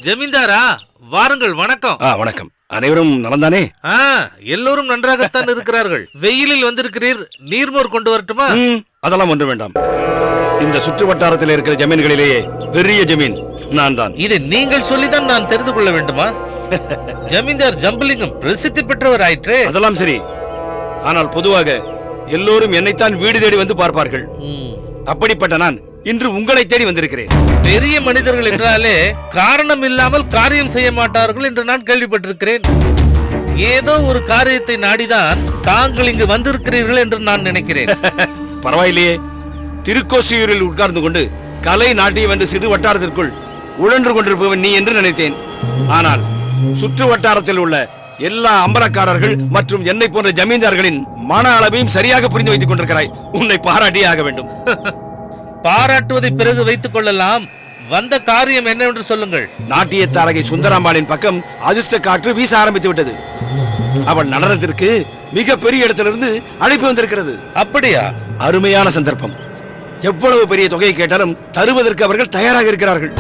ஜமீன்தாரா, வாருங்கள். வணக்கம். வணக்கம். அனைவரும் நலந்தானே? எல்லோரும் நன்றாகத்தான் இருக்கிறார்கள். வெயிலில் வந்திருக்கிறீர், நீர்மோர் கொண்டு வரட்டுமா? அதெல்லாம் ஒன்று வேண்டாம். இந்த சுற்று வட்டாரத்தில் இருக்கிற ஜமீன்களிலேயே பெரிய ஜமீன் நான் தான். இதை நீங்கள் சொல்லிதான் நான் தெரிந்து கொள்ள வேண்டுமா? ஜமீன்தார் ஜம்புலிங்கம் பிரசித்தி பெற்றவர் ஆயிற்றே. அதெல்லாம் சரி, ஆனால் பொதுவாக எல்லோரும் என்னைத்தான் வீடு தேடி வந்து பார்ப்பார்கள். அப்படிப்பட்ட நான் இன்று உங்களை தேடி வந்திருக்கிறேன். பெரிய மனிதர்கள் என்றாலே காரணம் இல்லாமல் காரியம் செய்ய மாட்டார்கள் என்று நான் கேள்விப்பட்டிருக்கிறேன். ஏதோ ஒரு காரியத்தை நாடிதான் தாங்கள் இங்கு வந்திருக்கிறீர்கள் என்று நான் நினைக்கிறேன். பரவாயில்லையே, திருக்கோசியூரில் உட்கார்ந்து கொண்டு கலை நாட்டியம் என்று சிறு வட்டாரத்திற்குள் உழன்று கொண்டிருப்பவன் நீ என்று நினைத்தேன். ஆனால் சுற்று வட்டாரத்தில் உள்ள எல்லா அம்பலக்காரர்கள் மற்றும் என்னை போன்ற ஜமீன்தார்களின் மன அளவையும் சரியாக புரிந்து வைத்துக் கொண்டிருக்கிறாய். உன்னை பாராட்டியே ஆக வேண்டும். பாராட்டுவதை பிறகு வைத்துக் கொள்ளலாம். வந்த காரியம் என்னவென்று சொல்லுங்கள். நாட்டிய தாரகை சுந்தராம்பாளின் பக்கம் அதிர்ஷ்ட காற்று வீச ஆரம்பித்து விட்டது. அவள் நடனத்திற்கு மிக பெரிய இடத்திலிருந்து அழைப்பு வந்திருக்கிறது. அப்படியா? அருமையான சந்தர்ப்பம். எவ்வளவு பெரிய தொகையை கேட்டாலும் தருவதற்கு அவர்கள் தயாராக இருக்கிறார்கள்.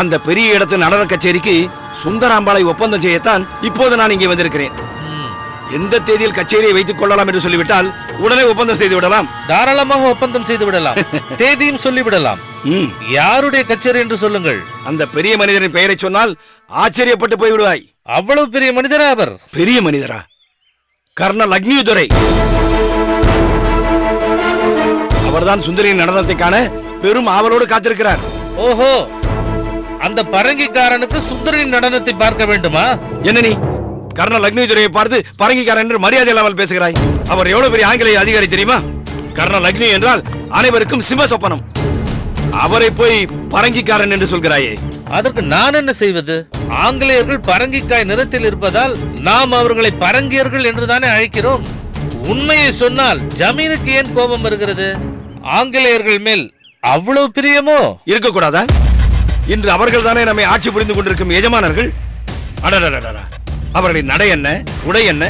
அந்த பெரிய இடத்து நடன கச்சேரிக்கு சுந்தராம்பாளை ஒப்பந்தம் செய்யத்தான் இப்போது நான் இங்கே வந்திருக்கிறேன். எந்த தேதியில் கச்சேரியை வைத்துக் கொள்ளலாம் என்று சொல்லிவிட்டால் உடனே ஒப்பந்தம் செய்து விடலாம். தாராளமாக ஒப்பந்தம் செய்து விடலாம். தேதியும் சொல்லிவிடலாம். யாருடைய கச்சேரி என்று சொல்லுங்கள். அந்த பெரிய மனிதரின் பெயரை சொன்னால் ஆச்சரியப்பட்டு போய்விடுவாய். அவ்வளவு பெரிய மனிதரா அவர்? பெரிய மனிதரா? கர்னல் அக்னியுதுரை. அவர்தான் சுந்தரியின் நடனத்தை காண பெரும் ஆவலோடு காத்திருக்கிறார். ஓஹோ, அந்த பரங்கிக்காரனுக்கு சுந்தரியின் நடனத்தை பார்க்க வேண்டுமா? என்ன நீ கர்னல் அக்னிதுரையை பார்த்து பரங்கிக்காரன் என்று மரியாதை இல்லாமல் பேசுகிறாய்? அவர் எவ்வளவு பெரிய ஆங்கிலேய அதிகாரி தெரியுமா? கர்னல் அக்னி என்றால் அனைவருக்கும் சிம்ம சொப்பனம். அவரை போய் பரங்கிக்காரன் என்று சொல்கிறாயே. அதற்கு நான் என்ன செய்வது? ஆங்கிலேயர்கள் பரங்கிக்காய் நிறத்தில் இருப்பதால் நாம் அவர்களை பரங்கியர்கள் என்றுதானே அழைக்கிறோம். உண்மையை சொன்னால் ஜமீனுக்கு ஏன் கோபம் வருகிறது? ஆங்கிலேயர்கள் மேல் அவ்வளவு பிரியமோ? இருக்கக்கூடாதா? இன்று அவர்கள் தானே நம்மை ஆட்சி புரிந்து கொண்டிருக்கும் எஜமானர்கள். அடடடடா, அவர்களின் நடை என்ன, உடை என்ன,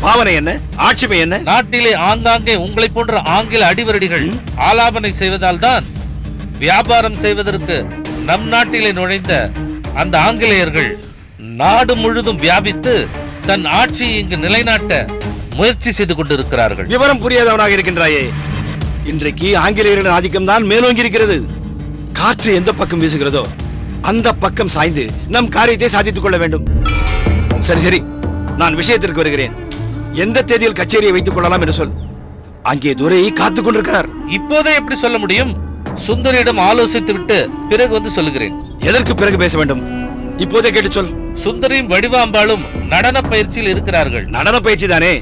பாவனை என்ன, ஆட்சிமை என்ன? நாட்டிலே ஆங்காங்கே உங்களை போன்ற ஆங்கில அடிவரடிகள் ஆலாபனை செய்வதால் தான் வியாபாரம் செய்வதற்கு நம் நாட்டிலே நுழைந்த அந்த ஆங்கிலேயர்கள் நாடு முழுதும் வியாபித்து தன் ஆட்சியை இங்கு நிலைநாட்ட முயற்சி செய்து கொண்டிருக்கிறார்கள். விவரம் புரியாதவனாக இருக்கின்றாயே. இன்றைக்கு ஆங்கிலேயர்களின் ஆதிக்கம் தான் மேலோங்கி இருக்கிறது. காற்று எந்த பக்கம் வீசுகிறதோ அந்த பக்கம் சாய்ந்து நம் காரியத்தை சாதித்துக் கொள்ள வேண்டும். சரி சரி, நான் விஷயத்திற்கு வருகிறேன். எந்த தேதியில் கச்சேரியை வைத்துக் கொள்ளலாம் என்று சொல். அங்கே துரையை காத்துக் கொண்டிருக்கிறார். இப்போதே எப்படி சொல்ல முடியும்? சுந்தரியிடம் ஆலோசித்து விட்டு பிறகு வந்து சொல்லுகிறேன். எதற்கு பிறகு பேச வேண்டும்? இப்போதே கேட்டு சொல். சுந்தரியும் வடிவாம்பாளும் நடன பயிற்சியில் இருக்கிறார்கள். நடன பயிற்சி தானே?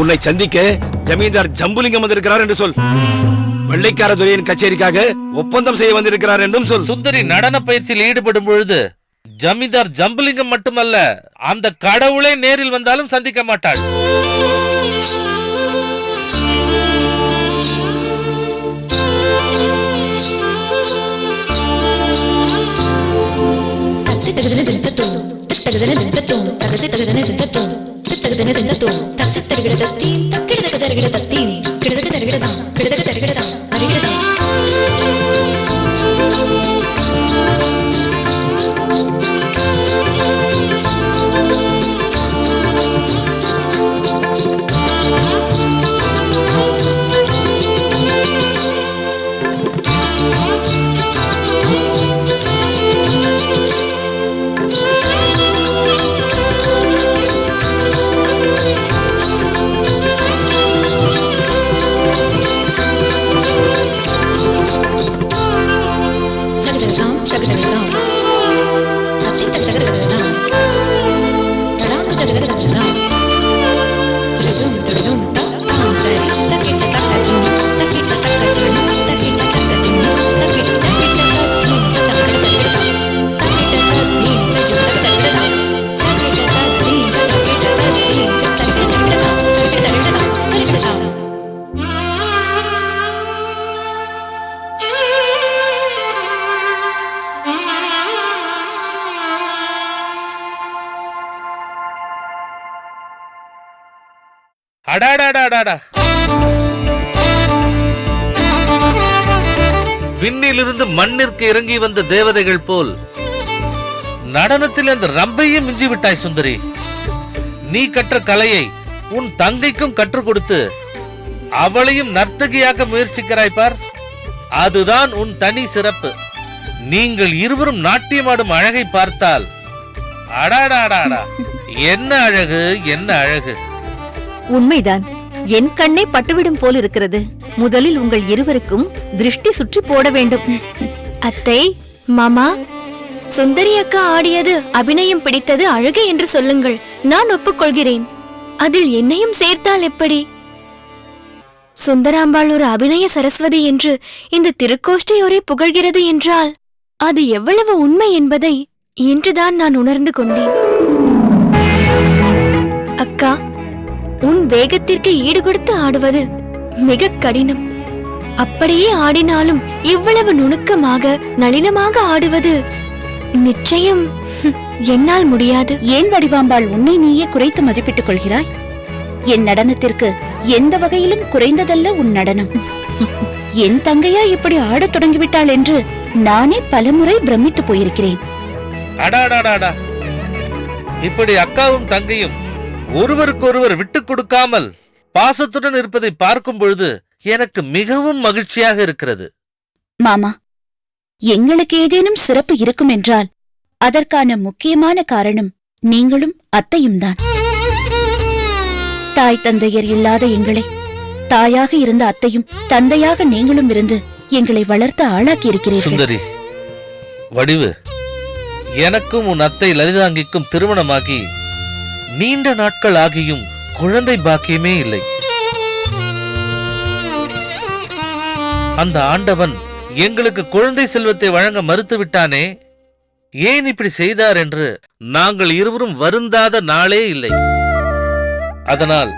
உன்னை சந்திக்க ஜமீன்தார் ஜம்புலிங்கம் வந்திருக்கிறார் என்று சொல். வெள்ளைக்கார துரையின் கச்சேரிக்காக ஒப்பந்தம் செய்ய வந்திருக்கிறார் என்றும் சொல். சுந்தரி நடன பயிற்சியில் ஈடுபடும் பொழுது ஜமீன்தார் ஜம்புலிங்கம் மட்டுமல்ல, அந்த கடவுளை நேரில் வந்தாலும் சந்திக்க மாட்டாள். அடாடாடாடா, விண்ணிலிருந்து மண்ணிற்கு இறங்கி வந்த தேவதைகள் போல் நடனத்தில் அந்த ரம்பையும் மிஞ்சி விட்டாய் சுந்தரி. நீ கற்ற கலையை உன் தங்கைக்கும் கற்றுக் கொடுத்து அவளையும் நர்த்தகியாக்க முயற்சிக்கிறாய் பார். அதுதான் உன் தனி சிறப்பு. நீங்கள் இருவரும் நாட்டியமாடும் அழகை பார்த்தால் அடாடாடாடா, என்ன அழகு, என்ன அழகு. உண்மைதான், என் கண்ணே பட்டுவிடும் போல் இருக்கிறது. முதலில் உங்கள் இருவருக்கும் திருஷ்டி சுற்றி போட வேண்டும். அத்தை, மாமா, சுந்தரி அக்கா ஆடியது அபிநயம் பிடித்தது அழகு என்று சொல்லுங்கள். நான் ஒப்புக்கொள்கிறேன். அதில் என்னையும் சேர்த்தால் எப்படி? சுந்தராம்பாள் ஒரு அபிநய சரஸ்வதி என்று இந்த திருக்கோஷ்டியோரே புகழ்கிறது என்றால் அது எவ்வளவு உண்மை என்பதை இன்றுதான் நான் உணர்ந்து கொண்டேன். அக்கா, உன் வேகத்திற்கு ஈடு கொடுத்து ஆடுவது மிக கடினம். அப்படியே ஆடினாலும் இவ்வளவு நுணுக்கமாக நளினமாக ஆடுவது நிச்சயம் என்னால் முடியாது. ஏன் வடிவாம்பாள் உன்னை நீயே குறைத்து மதிப்பிட்டுக் கொள்கிறாய்? என் நடனத்திற்கு எந்த வகையிலும் குறைந்ததல்ல உன் நடனம். என் தங்கையா இப்படி ஆடத் தொடங்கிவிட்டாள் என்று நானே பலமுறை பிரமித்து போயிருக்கிறேன். அடாடாடாடா, இப்படி அக்காவும் தங்கையும் ஒருவருக்கொருவர் விட்டுக் கொடுக்காமல் பாசத்துடன் இருப்பதை பார்க்கும் பொழுது எனக்கு மிகவும் மகிழ்ச்சியாக இருக்கிறது. மாமா, எங்களுக்கு ஏதேனும் சிறப்பு இருக்கும் என்றால் அதற்கான முக்கியமான காரணம் நீங்களும் அத்தையும் தான். தாய் தந்தையர் இல்லாத எங்களை தாயாக இருந்த அத்தையும் தந்தையாக நீங்களும் இருந்து எங்களை வளர்த்து ஆளாக்கி இருக்கிறீர்கள். சுந்தரி, வடிவு, எனக்கும் உன் அத்தை லலிதாங்கிக்கும் திருமணமாகி நீண்ட நாட்கள் ஆகியும் குழந்தை பாக்கியமே இல்லை. அந்த ஆண்டவன் எங்களுக்கு குழந்தை செல்வத்தை வழங்க மறுத்து விட்டானே, ஏன் இப்படி செய்தார் என்று நாங்கள் இருவரும் வருந்தாத நாளே இல்லை. அதனால்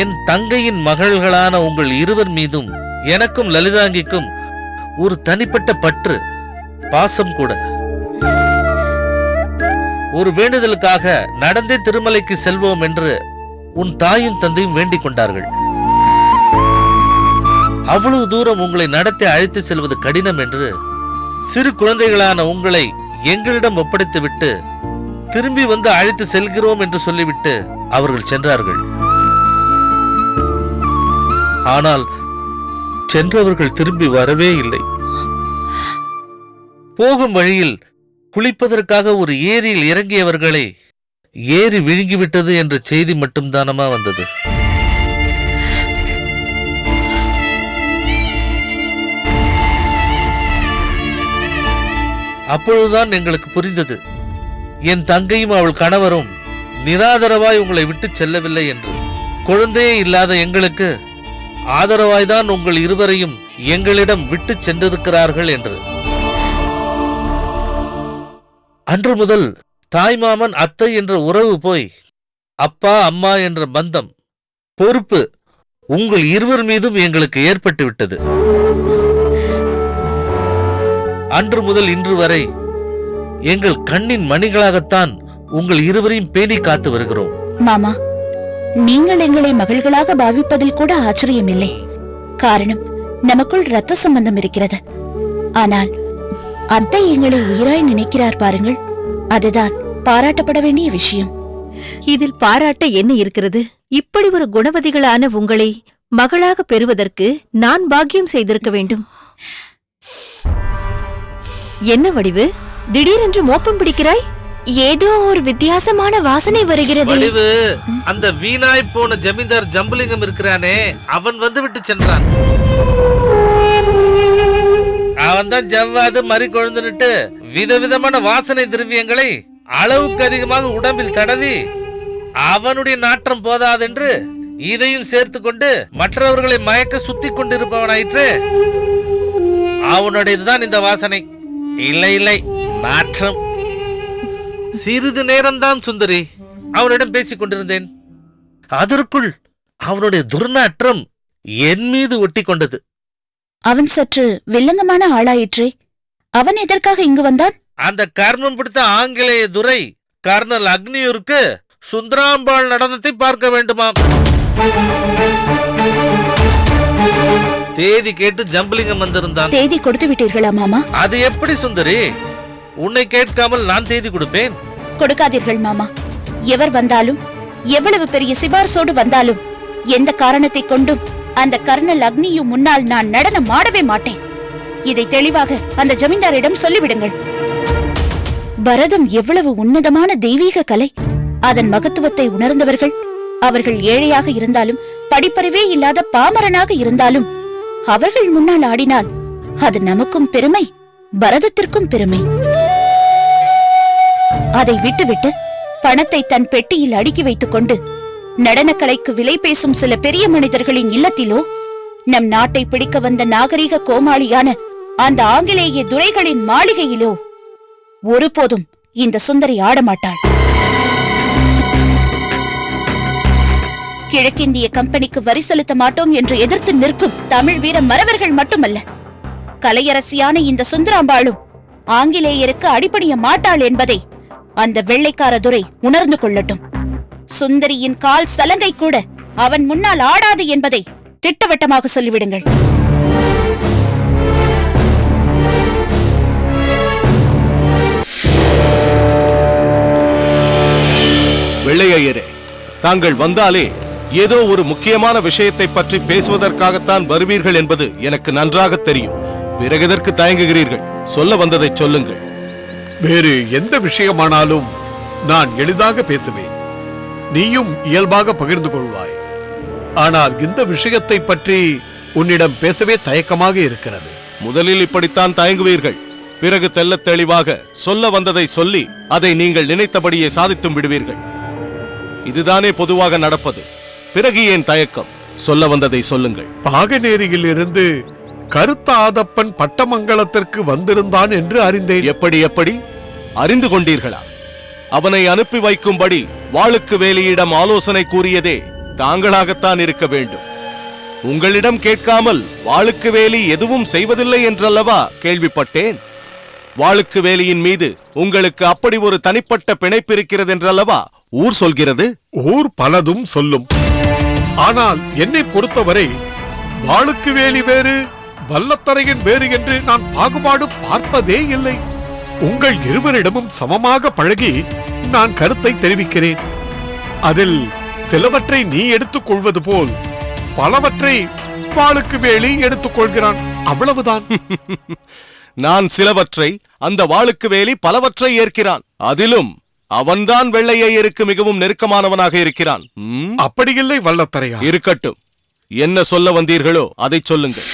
என் தங்கையின் மகள்களான உங்கள் இருவர் மீதும் எனக்கும் லலிதாங்கிக்கும் ஒரு தனிப்பட்ட பற்று, பாசம் கூட. ஒரு வேண்டுதலுக்காக நடந்தே திருமலைக்கு செல்வோம் என்று உன் தாயும் தந்தையும் வேண்டிக் கொண்டார்கள். அவ்வளவு தூரம் உங்களை நடத்தி அழைத்து செல்வது கடினம் என்று சிறு குழந்தைகளான உங்களை எங்களிடம் ஒப்படைத்துவிட்டு திரும்பி வந்து அழைத்து செல்கிறோம் என்று சொல்லிவிட்டு அவர்கள் சென்றார்கள். ஆனால் சென்றவர்கள் திரும்பி வரவே இல்லை. போகும் வழியில் குளிப்பதற்காக ஒரு ஏரியில் இறங்கியவர்களை ஏரி விழுங்கிவிட்டது என்ற செய்தி மட்டும்தானமா வந்தது. அப்பொழுதுதான் எங்களுக்கு புரிந்தது, என் தங்கையும் அவள் கணவரும் நிராதரவாய் உங்களை விட்டு செல்லவில்லை என்று. குழந்தையே இல்லாத எங்களுக்கு ஆதரவாய்தான் உங்கள் இருவரையும் எங்களிடம் விட்டு சென்றிருக்கிறார்கள் என்று. அன்று முதல் தாய்மாமன் அத்தை என்ற உறவு போய் அப்பா அம்மா என்ற பந்தம், பொறுப்பு உங்கள் இருவர் மீதும் எங்களுக்கு ஏற்பட்டு விட்டது. அன்று முதல் இன்று வரை எங்கள் கண்ணின் மணிகளாகத்தான் உங்கள் இருவரையும் பேணி காத்து வருகிறோம். மாமா, நீங்கள் எங்களை மகள்களாக பாவிப்பதில் கூட ஆச்சரியமில்லை. காரணம், நமக்குள் இரத்த சம்பந்தம் இருக்கிறது. ஆனால் அத்தை எங்களை உயிராய் நினைக்கிறார் பாருங்கள், அதுதான் பாராட்டப்பட வேண்டிய விஷயம். இதில் பாராட்ட என்ன இருக்கிறது? இப்படி ஒரு குணவதிகளான உங்களை மகளாக பெறுவதற்கு நான் பாக்கியம் செய்திருக்க வேண்டும். என்ன வடிவு, திடீரென்று மோப்பம் பிடிக்கிறாய்? ஏதோ ஒரு வித்தியாசமான வாசனை வருகிறது. வடிவு, அந்த வீணாய் போன ஜமீன்தார் ஜம்புலிங்கம் இருக்கிறானே, அவன் வந்து விட்டு சென்றான். அவன் தான் ஜவ்வாது மறி கொழுந்துட்டு விதவிதமான வாசனை திரவியங்களை அளவுக்கு அதிகமாக உடம்பில் தடவி அவனுடைய நாற்றம் போதாதென்று இதையும் சேர்த்து கொண்டு மற்றவர்களை மயக்க சுத்தி கொண்டிருப்பவனாயிற்று. அவனுடையதுதான் இந்த வாசனை. இல்லை இல்லை, நாற்றம். சிறிது நேரம்தான் சுந்தரி அவனிடம் பேசிக் கொண்டிருந்தேன். அதற்குள் அவனுடைய துர்நாற்றம் என் மீது ஒட்டி கொண்டது. அவன் சற்று வில்லங்கமான ஆளாயிற்றே. அவன் எதற்காக இங்கு வந்தான்? அந்த கர்மம் பிடித்த ஆங்கிலேய துரை கர்னல் அக்னியூருக்கு சுந்தராம்பாள் நடனத்தை பார்க்க வேண்டுமாம். தேதி கேட்டு ஜம்புலிங்கம் வந்திருந்தான். தேதி கொடுத்து விட்டீர்களா மாமா? அது எப்படி சுந்தரி? உன்னை கேட்காமல் நான் தேதி கொடுப்பேன். கொடுக்காதீர்கள் மாமா. எவர் வந்தாலும், எவ்வளவு பெரிய சிபார்சோடு வந்தாலும், எந்த காரணத்தை கொண்டும் அந்த கர்னல் அக்னியு முன்னால் நான் நடனம் ஆடவே மாட்டேன். இதை தெளிவாக அந்த ஜமீன்தாரிடம் சொல்லிவிடுங்கள். பரதம் எவ்வளவு உன்னதமான தெய்வீக கலை. அதன் மகத்துவத்தை உணர்ந்தவர்கள், அவர்கள் ஏழையாக இருந்தாலும், படிப்பறிவே இல்லாத பாமரனாக இருந்தாலும், அவர்கள் முன்னால் ஆடினால் அது நமக்கும் பெருமை, பரதத்திற்கும் பெருமை. அதை விட்டுவிட்டு பணத்தை தன் பெட்டியில் அடுக்கி வைத்துக் கொண்டு நடனக்கலைக்கு விலை பேசும் சில பெரிய மனிதர்களின் இல்லத்திலோ, நம் நாட்டை பிடிக்க வந்த நாகரிக கோமாளியான அந்த ஆங்கிலேய துரைகளின் மாளிகையிலோ ஒருபோதும் இந்த சுந்தரி ஆடமாட்டாள். கிழக்கிந்திய கம்பெனிக்கு வரி செலுத்த மாட்டோம் என்று எதிர்த்து நிற்கும் தமிழ் வீர மறவர்கள் மட்டுமல்ல, கலையரசியான இந்த சுந்தராம்பாளும் ஆங்கிலேயருக்கு அடிபணிய மாட்டாள் என்பதை அந்த வெள்ளைக்கார துரை உணர்ந்து கொள்ளட்டும். சுந்தரியின் கால் சலங்கை கூட அவன் முன்னால் ஆடாது என்பதை திட்டவட்டமாக சொல்லிவிடுங்கள். வெள்ளையரே, தாங்கள் வந்தாலே ஏதோ ஒரு முக்கியமான விஷயத்தை பற்றி பேசுவதற்காகத்தான் வருவீர்கள் என்பது எனக்கு நன்றாக தெரியும். பிறகு எதற்கு தயங்குகிறீர்கள்? சொல்ல வந்ததை சொல்லுங்கள். வேறு எந்த விஷயமானாலும் நான் எளிதாக பேசுவேன், நீயும் இயல்பாக பகிர்ந்து கொள்வாய். ஆனால் இந்த விஷயத்தை பற்றி உன்னிடம் பேசவே தயக்கமாக இருக்கிறது. முதலில் இப்படித்தான் தயங்குவீர்கள், பிறகு தெள்ளத் தெளிவாக சொல்ல வந்ததை சொல்லி அதை நீங்கள் நினைத்தபடியே சாதித்தும் விடுவீர்கள். இதுதானே பொதுவாக நடப்பது. பிறகு ஏன் தயக்கம்? சொல்ல வந்ததை சொல்லுங்கள். பாகநேரியில் இருந்து கருத்த ஆதப்பன் பட்டமங்கலத்திற்கு வந்திருந்தான் என்று அறிந்தேன். எப்படி அறிந்து கொண்டீர்களா? அவனை அனுப்பி வைக்கும்படி வாளுக்கு வேலியிடம் ஆலோசனை கூறியதே தாங்களாகத்தான் இருக்க வேண்டும். உங்களிடம் கேட்காமல் வாளுக்கு வேலி எதுவும் செய்வதில்லை என்றல்லவா கேள்விப்பட்டேன். வாளுக்கு வேலியின் மீது உங்களுக்கு அப்படி ஒரு தனிப்பட்ட பிணைப்பு இருக்கிறது என்றல்லவா ஊர் சொல்கிறது. ஊர் பலதும் சொல்லும். ஆனால் என்னை பொறுத்தவரை வாளுக்கு வேலி வேறு, வல்லத்தரையன் வேறு என்று நான் பாகுபாடு பார்ப்பதே இல்லை. உங்கள் இருவரிடமும் சமமாக பழகி நான் கருத்தை தெரிவிக்கிறேன். அதில் சிலவற்றை நீ எடுத்துக் கொள்வது போல் பலவற்றை வாளுக்கு வேலி எடுத்துக் கொள்கிறான், அவ்வளவுதான். நான் சிலவற்றை, அந்த வாளுக்கு வேலி பலவற்றை ஏற்கிறான். அதிலும் அவன்தான் வெள்ளையருக்கு மிகவும் நெருக்கமானவனாக இருக்கிறான். அப்படியில்லை வல்லத்தரையா. இருக்கட்டும், என்ன சொல்ல வந்தீர்களோ அதை சொல்லுங்கள்.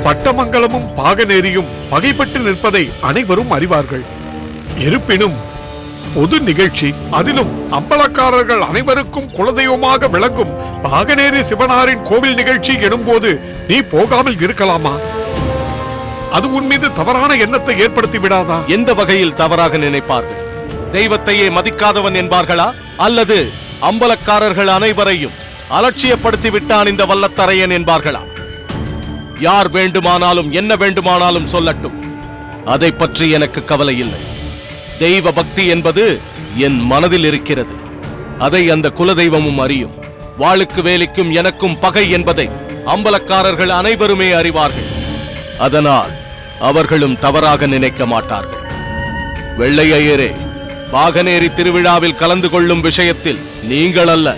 பட்டமங்கலமும் பாகநேரியும் பகைப்பட்டு நிற்பதை அனைவரும் அறிவார்கள். இருப்பினும் பொது நிகழ்ச்சி, அதிலும் அம்பலக்காரர்கள் அனைவருக்கும் குலதெய்வமாக விளங்கும் பாகநேரி சிவனாரின் கோவில் நிகழ்ச்சி எனும்போது நீ போகாமல் இருக்கலாமா? அது உன் மீது தவறான எண்ணத்தை ஏற்படுத்தி விடாதா? எந்த வகையில் தவறாக நினைப்பார்கள்? தெய்வத்தையே மதிக்காதவன் என்பார்களா? அல்லது அம்பலக்காரர்கள் அனைவரையும் அலட்சியப்படுத்தி விட்டான் இந்த வல்லத்தரையன் என்பார்களா? யார் வேண்டுமானாலும் என்ன வேண்டுமானாலும் சொல்லட்டும், அதை பற்றி எனக்கு கவலை இல்லை. தெய்வ பக்தி என்பது என் மனதில் இருக்கிறது. அதை அந்த குலதெய்வமும் அறியும். வாளுக்கு வேலிக்கும் எனக்கும் பகை என்பதை அம்பலக்காரர்கள் அனைவருமே அறிவார்கள். அதனால் அவர்களும் தவறாக நினைக்க மாட்டார்கள். வெள்ளையரே, பாகநேரி திருவிழாவில் கலந்து கொள்ளும் விஷயத்தில் நீங்கள் அல்ல,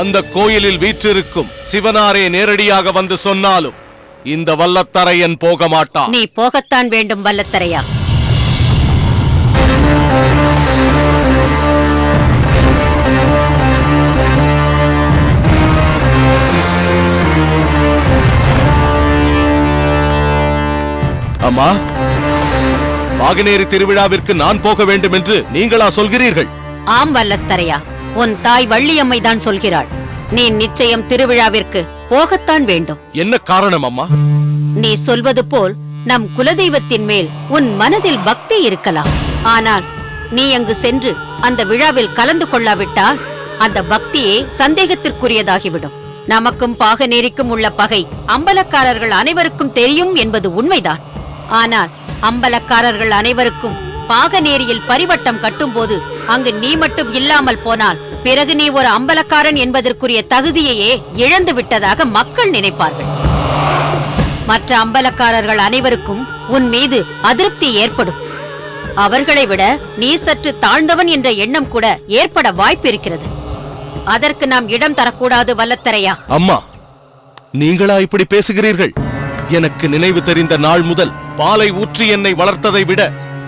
அந்த கோயிலில் வீற்றிருக்கும் சிவனாரே நேரடியாக வந்து சொன்னாலும் இந்த வல்லத்தரையன் போக மாட்டான். நீ போகத்தான் வேண்டும் வல்லத்தரையா. அம்மா, பாகநேரி திருவிழாவிற்கு நான் போக வேண்டும் என்று நீங்களா சொல்கிறீர்கள்? ஆம் வல்லத்தரையா, உன் தாய் வள்ளியம்மை தான் சொல்கிறாள். நீ நிச்சயம் திருவிழாவிற்கு போகத்தான் வேண்டும். என்ன காரணம் அம்மா? நீ சொல்வது போல் நம் குலதெய்வத்தின் மேல் உன் மனதில் பக்தி இருக்கலாம். ஆனால் நீ அங்கு சென்று அந்த விழாவில் கலந்து கொள்ளாவிட்டால் அந்த பக்தியே சந்தேகத்திற்குரியதாகிவிடும். நமக்கும் பாகநேரிக்கும் உள்ள பகை அம்பலக்காரர்கள் அனைவருக்கும் தெரியும் என்பது உண்மைதான். ஆனால் அம்பலக்காரர்கள் அனைவருக்கும் பாகநேரியில் பரிவட்டம் கட்டும்போது அங்கு நீ மட்டும் இல்லாமல் போனால் பிறகு நீ ஒரு அம்பலக்காரன் என்பதற்குரிய தகுதியையே இழந்து விட்டதாக மக்கள் நினைப்பார்கள். மற்ற அம்பலக்காரர்கள் அனைவருக்கும் உன் மீது அதிருப்தி ஏற்படும். அவர்களை விட நீ சற்று தாழ்ந்தவன் என்ற எண்ணம் கூட ஏற்பட வாய்ப்பு இருக்கிறது. அதற்கு நாம் இடம் தரக்கூடாது வல்லத்தரையா. அம்மா, நீங்களா இப்படி பேசுகிறீர்கள்? எனக்கு நினைவு தெரிந்த நாள் முதல் பாலை ஊற்றி என்னை வளர்த்ததை விட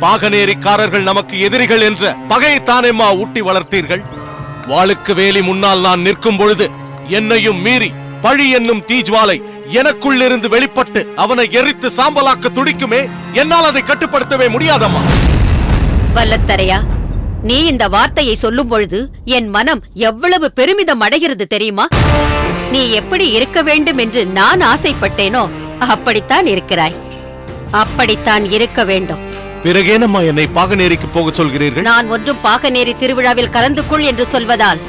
பாகநேரிக்காரர்கள் நமக்கு எதிரிகள் என்ற பகையைத்தானேம்மா ஊட்டி வளர்த்தீர்கள். வாளுக்கு வேலி முன்னால் நான் நிற்கும் பொழுது என்னையும் மீறி பழி என்னும் தீஜ்வாலை எனக்குள்ளிருந்து வெளிப்பட்டு அவனை எரித்து சாம்பலாக்க துடிக்குமே, என்னால் அதை கட்டுப்படுத்தவே முடியாதம்மா. வல்லத்தரையா, நீ இந்த வார்த்தையை சொல்லும் பொழுது என் மனம் எவ்வளவு பெருமிதம் அடைகிறது தெரியுமா? நீ எப்படி இருக்க வேண்டும் என்று நான் ஆசைப்பட்டேனோ அப்படித்தான் இருக்கிறாய். அப்படித்தான் இருக்க வேண்டும். பிறகேனம்மா என்னை பாகநேரிக்கு போக சொல்கிறீர்கள்? நான் ஒன்றும் பாகநேரி திருவிழாவில் கலந்து கொள் என்று சொல்வதால்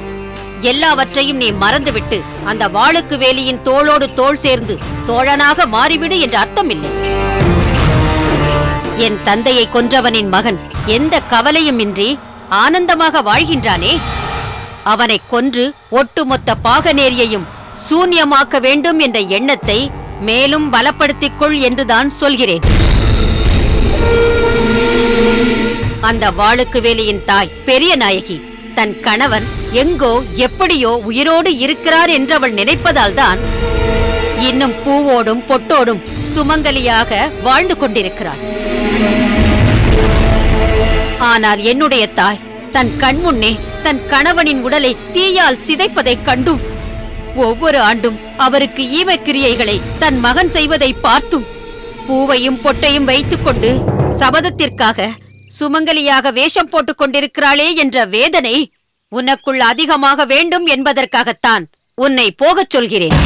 எல்லாவற்றையும் நீ மறந்துவிட்டு அந்த வாளுக்கு வேலியின் தோளோடு தோள் சேர்ந்து தோழனாக மாறிவிடு என்று அர்த்தமில்லை. என் தந்தையை கொன்றவனின் மகன் எந்த கவலையும் இன்றி ஆனந்தமாக வாழ்கின்றானே, அவனை கொன்று ஒட்டுமொத்த பாகநேரியையும் சூன்யமாக்க வேண்டும் என்ற எண்ணத்தை மேலும் பலப்படுத்திக் கொள் என்றுதான் சொல்கிறேன். அந்த வாளுக்கு வேலியின் தாய் பெரிய நாயகி தன் கணவன் எங்கோ எப்படியோ உயிரோடு இருக்கிறார் என்று அவள் நினைப்பதால் தான் இன்னும் பூவோடும் பொட்டோடும் சுமங்கலியாக வாழ்ந்து கொண்டிருக்கிறாள். ஆனால் என்னுடைய தாய் தன் கண்முன்னே தன் கணவனின் உடலை தீயால் சிதைப்பதைக் கண்டும் ஒவ்வொரு ஆண்டும் அவருக்கு ஈமக்கிரியைகளை தன் மகன் செய்வதை பார்த்தும் பூவையும் பொட்டையும் வைத்துக் கொண்டு சபதத்திற்காக சுமங்கலியாக வேஷம் போட்டுக் கொண்டிருக்கிறாளே என்ற வேதனை உனக்குள் அதிகமாக வேண்டும் என்பதற்காகத்தான் உன்னை போகச் சொல்கிறேன்.